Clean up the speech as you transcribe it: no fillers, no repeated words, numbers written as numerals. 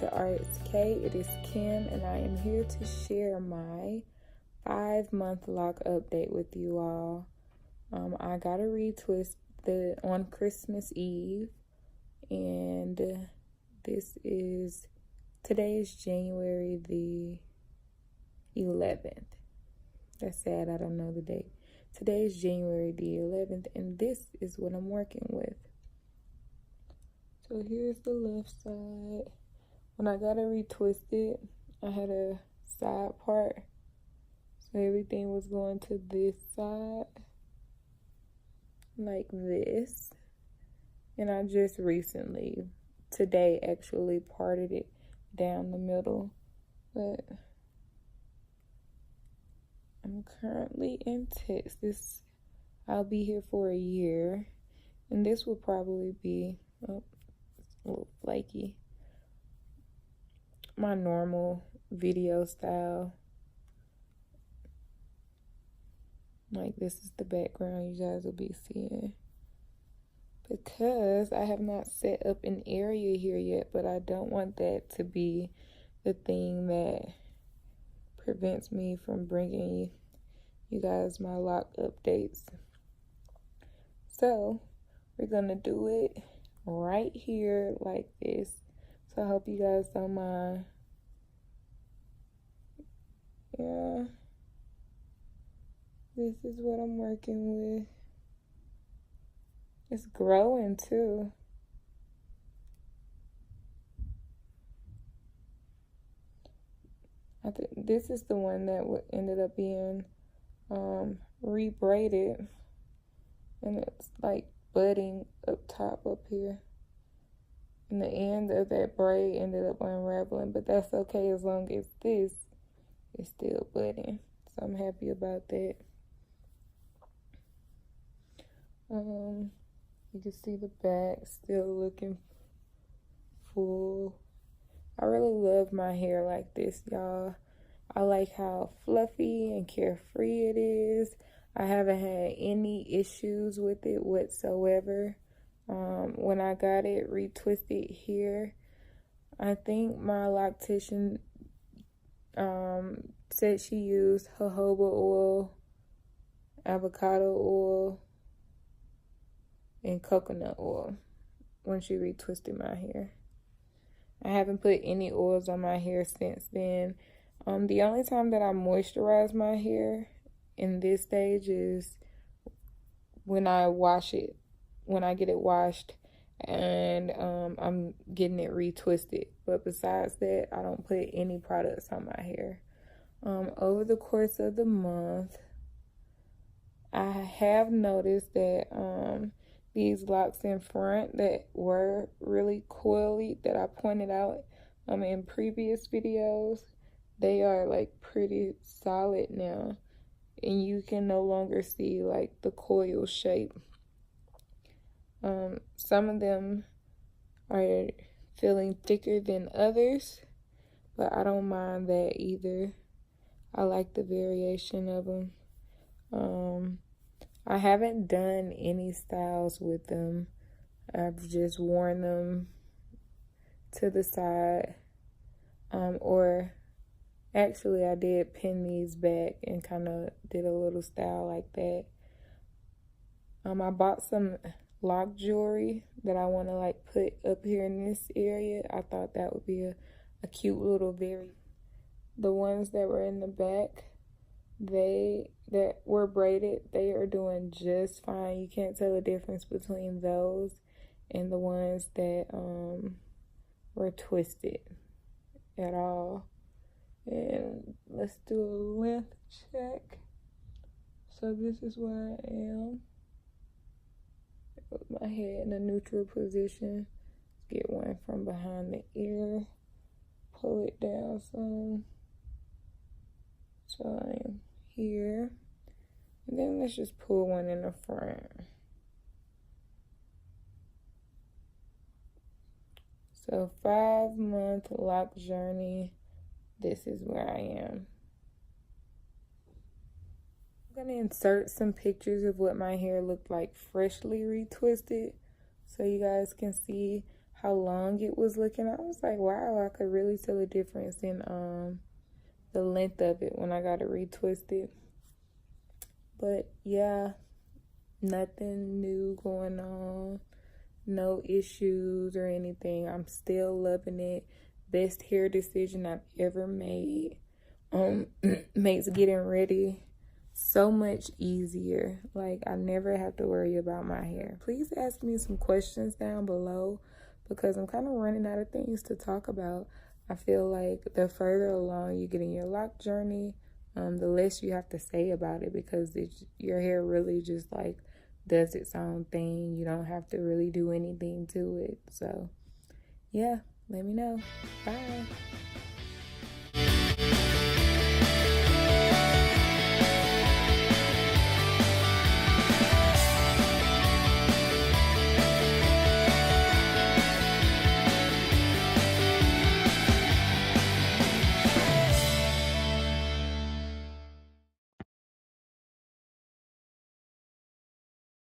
to Arts K. It is Kim, and I am here to share my 5-month lock update with you all. I got a retwist on Christmas Eve, and today is January the 11th. That's sad, I don't know the date. Today is January the 11th, and this is what I'm working with. So here's the left side. When I got it retwisted, I had a side part, so everything was going to this side, like this. And I just recently, today actually, parted it down the middle. But I'm currently in Texas. I'll be here for a year, and this will probably be a little flaky, my normal video style. Like, this is the background you guys will be seeing, because I have not set up an area here yet, but I don't want that to be the thing that prevents me from bringing you guys my lock updates. So we're gonna do it right here like this. So I hope you guys don't mind. Yeah, this is what I'm working with. It's growing too. I think this is the one that ended up being re-braided, and it's like budding up top up here. And the end of that braid ended up unraveling, but that's okay as long as this is still budding. So I'm happy about that. You can see the back still looking full. I really love my hair like this, y'all. I like how fluffy and carefree it is. I haven't had any issues with it whatsoever. When I got it retwisted here, I think my loctician said she used jojoba oil, avocado oil, and coconut oil when she retwisted my hair. I haven't put any oils on my hair since then. The only time that I moisturize my hair in this stage is when I wash it, when I get it washed and I'm getting it retwisted. But besides that, I don't put any products on my hair. Over the course of the month, I have noticed that these locks in front that were really coily, that I pointed out in previous videos, they are like pretty solid now, and you can no longer see like the coil shape. Some of them are feeling thicker than others, but I don't mind that either. I like the variation of them. I haven't done any styles with them. I've just worn them to the side. Or actually, I did pin these back and kind of did a little style like that. I bought some lock jewelry that I want to like put up here in this area. I thought that would be a cute little the ones that were in the back, that were braided, they are doing just fine. You can't tell the difference between those and the ones that were twisted at all. And let's do a length check. So this is where I am, with my head in a neutral position. Let's get one from behind the ear, pull it down some. So I am here, and then let's just pull one in the front. So 5-month lock journey, this is where I am. I'm gonna insert some pictures of what my hair looked like freshly retwisted, so you guys can see how long it was looking. I was like, wow, I could really tell a difference in the length of it when I got it retwisted. But yeah, nothing new going on. No issues or anything. I'm still loving it. Best hair decision I've ever made. Makes getting ready so much easier. Like, I never have to worry about my hair. Please ask me some questions down below because I'm kind of running out of things to talk about. I feel like the further along you get in your lock journey, the less you have to say about it because your hair really just like does its own thing. You don't have to really do anything to it. So yeah, let me know. Bye.